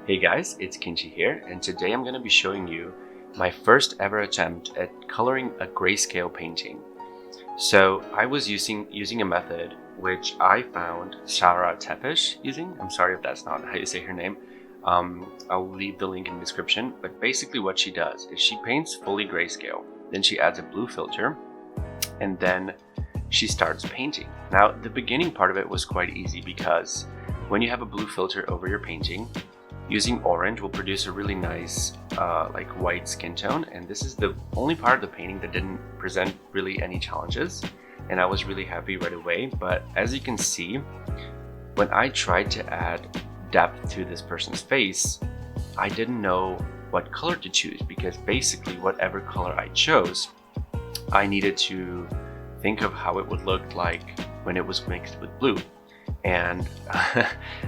Hey guys, it's Kinchi here, and today I'm going to be showing you my first ever attempt at coloring a grayscale painting. So I was using a method which I found Sara Tepes using. I'm sorry if that's not how you say her name. I'll leave the link in the description, but basically what she does is she paints fully grayscale, then she adds a blue filter, and then she starts painting. Now the beginning part of it was quite easy because when you have a blue filter over your painting, using orange will produce a really nice like white skin tone, and this is the only part of the painting that didn't present really any challenges, and I was really happy right away. But as you can see, when I tried to add depth to this person's face, I didn't know what color to choose, because basically whatever color I chose, I needed to think of how it would look like when it was mixed with blue. And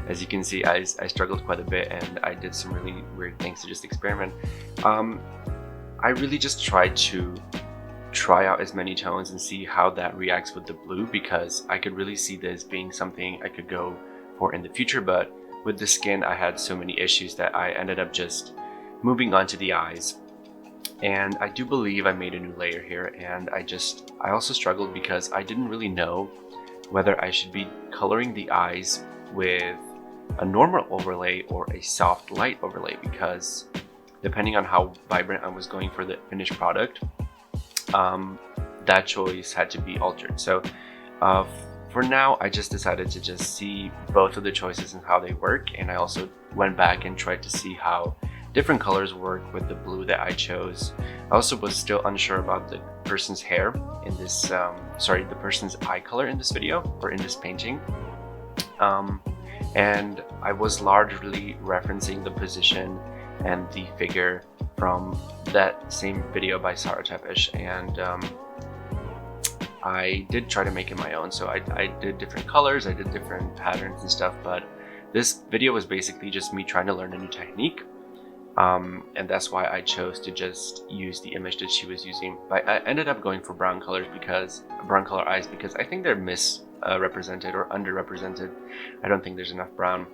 as you can see, I struggled quite a bit, and I did some really weird things to just experiment. I really just tried to try out as many tones and see how that reacts with the blue, because I could really see this being something I could go for in the future. But with the skin, I had so many issues that I ended up just moving on to the eyes. And I do believe I made a new layer here, and I also struggled because I didn't really know whether I should be coloring the eyes with a normal overlay or a soft light overlay, because depending on how vibrant I was going for the finished product, that choice had to be altered. So for now, I just decided to just see both of the choices and how they work, and I also went back and tried to see how different colors work with the blue that I chose. I also was still unsure about the person's hair in this, the person's eye color in this video or in this painting. And I was largely referencing the position and the figure from that same video by Sara Tepes, and I did try to make it my own. So I did different colors, I did different patterns and stuff, but this video was basically just me trying to learn a new technique. And that's why I chose to just use the image that she was using. But I ended up going for brown color eyes because I think they're misrepresented or underrepresented. I don't think there's enough brown.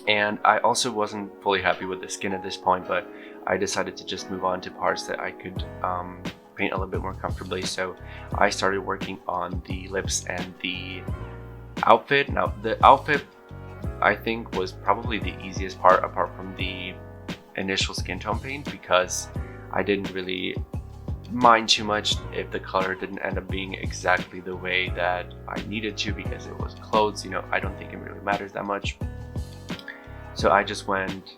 And I also wasn't fully happy with the skin at this point, but I decided to just move on to parts that I could paint a little bit more comfortably. So I started working on the lips and the outfit. Now the outfit, I think, was probably the easiest part apart from the initial skin tone paint, because I didn't really mind too much if the color didn't end up being exactly the way that I needed to, because it was clothes. I don't think it really matters that much. So I just went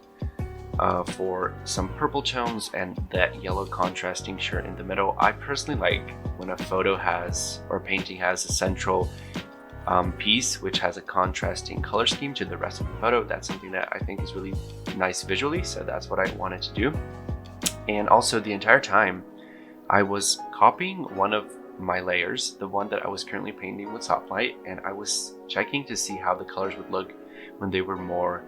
for some purple tones and that yellow contrasting shirt in the middle. I personally like when a photo has, or painting has, a central piece which has a contrasting color scheme to the rest of the photo. That's something that I think is really nice visually, so that's what I wanted to do. And also, the entire time I was copying one of my layers, the one that I was currently painting with soft light, and I was checking to see how the colors would look when they were more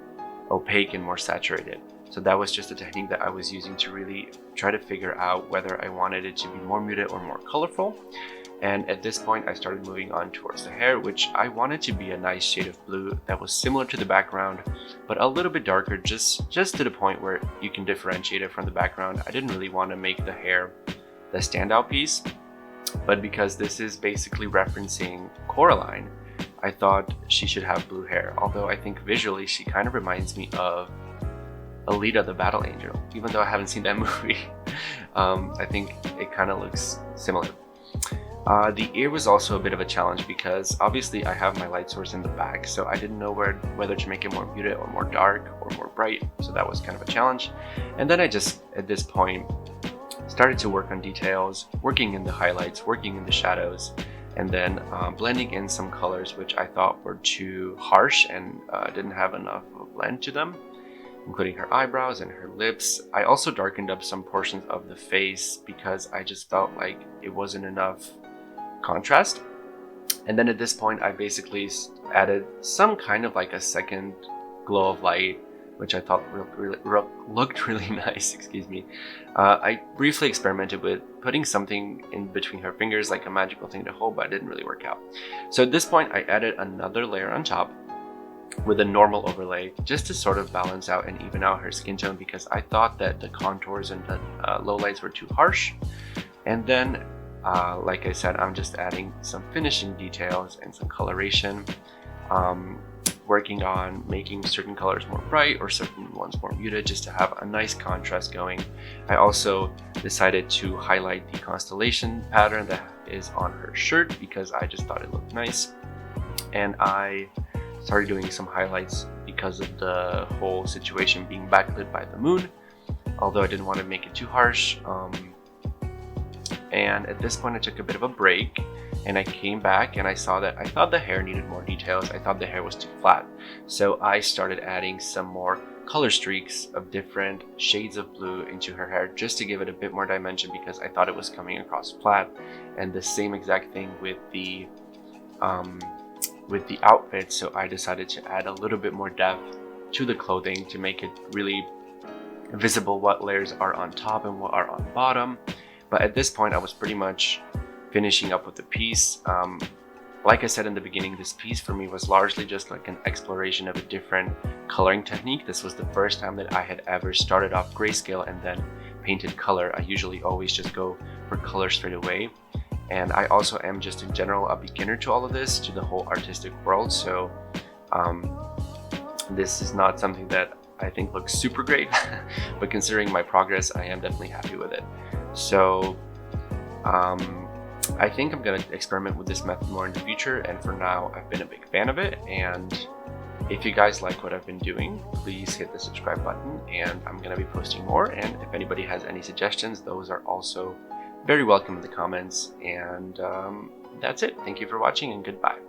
opaque and more saturated. So that was just a technique that I was using to really try to figure out whether I wanted it to be more muted or more colorful. And at this point, I started moving on towards the hair, which I wanted to be a nice shade of blue that was similar to the background, but a little bit darker, just to the point where you can differentiate it from the background. I didn't really want to make the hair the standout piece, but because this is basically referencing Coraline, I thought she should have blue hair. Although I think visually she kind of reminds me of Alita the Battle Angel, even though I haven't seen that movie. I think it kind of looks similar. The ear was also a bit of a challenge, because obviously I have my light source in the back, so I didn't know whether to make it more muted or more dark or more bright, so that was kind of a challenge. And then I just, at this point, started to work on details, working in the highlights, working in the shadows, and then blending in some colors which I thought were too harsh and didn't have enough of a blend to them, including her eyebrows and her lips. I also darkened up some portions of the face because I just felt like it wasn't enough contrast. And then at this point, I basically added some kind of like a second glow of light, which I thought looked really nice. Excuse me. I briefly experimented with putting something in between her fingers, like a magical thing to hold, but it didn't really work out. So at this point, I added another layer on top, with a normal overlay, just to sort of balance out and even out her skin tone, because I thought that the contours and the lowlights were too harsh. And then like I said, I'm just adding some finishing details and some coloration, working on making certain colors more bright or certain ones more muted, just to have a nice contrast going. I also decided to highlight the constellation pattern that is on her shirt because I just thought it looked nice. And I started doing some highlights because of the whole situation being backlit by the moon, although I didn't want to make it too harsh. And at this point I took a bit of a break, and I came back and I saw that I thought the hair needed more details. I thought the hair was too flat. So I started adding some more color streaks of different shades of blue into her hair, just to give it a bit more dimension, because I thought it was coming across flat. And the same exact thing with the outfit. So I decided to add a little bit more depth to the clothing to make it really visible what layers are on top and what are on bottom. But at this point I was pretty much finishing up with the piece. Like I said in the beginning, this piece for me was largely just like an exploration of a different coloring technique. This was the first time that I had ever started off grayscale and then painted color. I usually always just go for color straight away. And I also am just in general a beginner to all of this, to the whole artistic world. So this is not something that I think looks super great, but considering my progress, I am definitely happy with it. So I think I'm gonna experiment with this method more in the future, and for now I've been a big fan of it. And if you guys like what I've been doing, please hit the subscribe button, and I'm gonna be posting more. And if anybody has any suggestions, those are also very welcome in the comments. And that's it. Thank you for watching, and goodbye.